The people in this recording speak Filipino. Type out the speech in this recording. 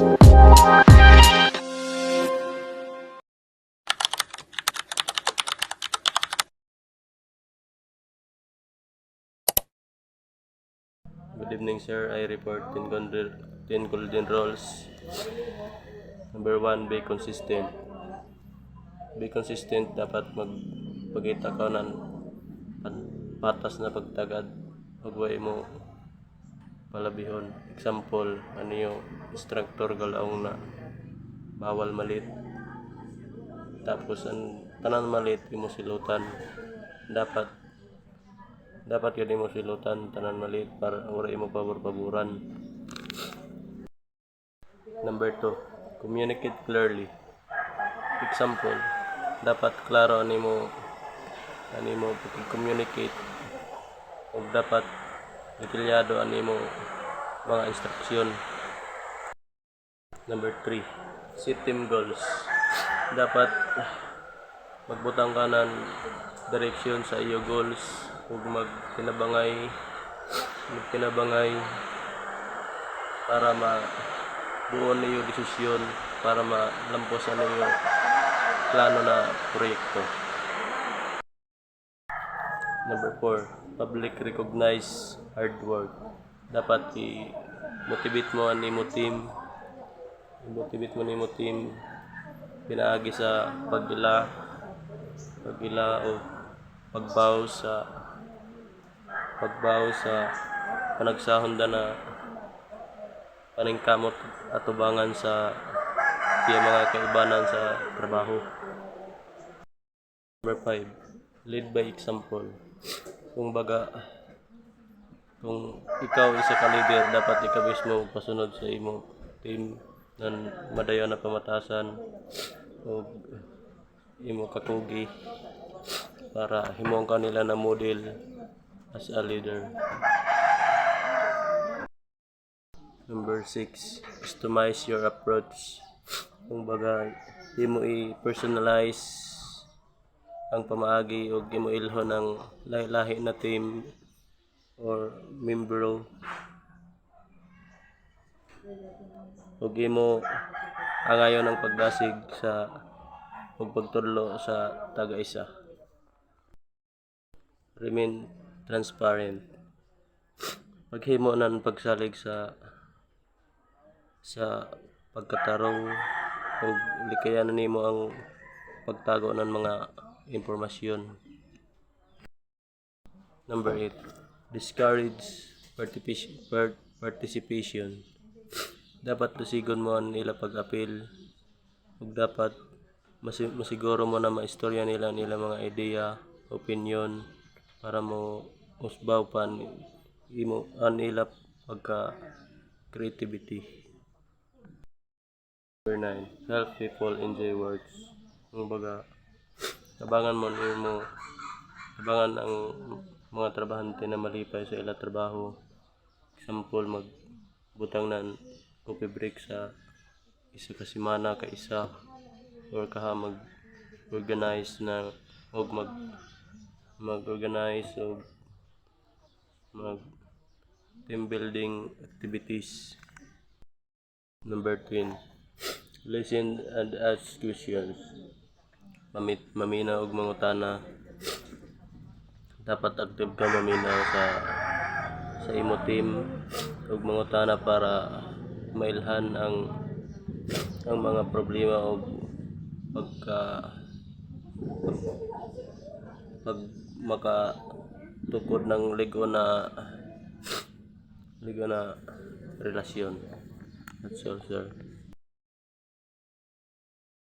Good evening, sir. I report 10 golden rules. Number 1, be consistent. Be consistent, dapat magpakita ka ng patas na pagtagad. Huwag way mo palabihon. Example, ano yung instructor galaong na bawal malit. Tapos, ang tanan malit, mo silutan. Dapat yun mo silutan, tanan malit, para wala mo pabor-paboran. Number 2, communicate clearly. Example, dapat klaro ani mo communicate, o dapat detalyado ani mo mga instruksyon. Number 3, set team goals. Dapat magbutang ka ng direksyon sa iyo goals, ug magkinabangay para buon niyo desisyon, para malamposan niyo plano na proyekto. Number 4, public recognize hard work. Dapat i-motivate mo nimo team pinaagi sa pagila o pagbaw sa panagsahonda na paningkamot at tubangan sa mga kaibanan sa trabaho. Number 5, lead by example. Kung ikaw isa ka leader, dapat ikaw mismo pasunod sa imong team ng madayon na pamatasan o imo katugi para himong kanila na model as a leader. Number 6, customize your approach. Kung imo i-personalize ang pamaagi o imo ilhon ng lahi na team or membro, o imo angayon ang pagdasig sa pagtudlo sa taga-isa. Remain transparent. Paghimo ng pagsalig sa pagkatarong, o likayan nimo ang pagtago ng mga impormasyon. Number 8, discourage participation. Dapat tusigon mo ang nila pag-apil, ug dapat masiguro mo na maistorya nila mga ideya, opinion, para mo usbaw pa imo ang nila pagka creativity. Number 9, help people enjoy works. Tabangan ang mga trabahante na malipay sa ila trabaho. Example, magbutang ng coffee break sa isa ka semana ka isa, or mag-organize o team building activities. Number 10, listen and ask questions. Maminaw og mangutana. Dapat active ka maminaw sa imo team ug mangutana para mailhan ang mga problema o makatukod ng ligo na relasyon. That's all, sir.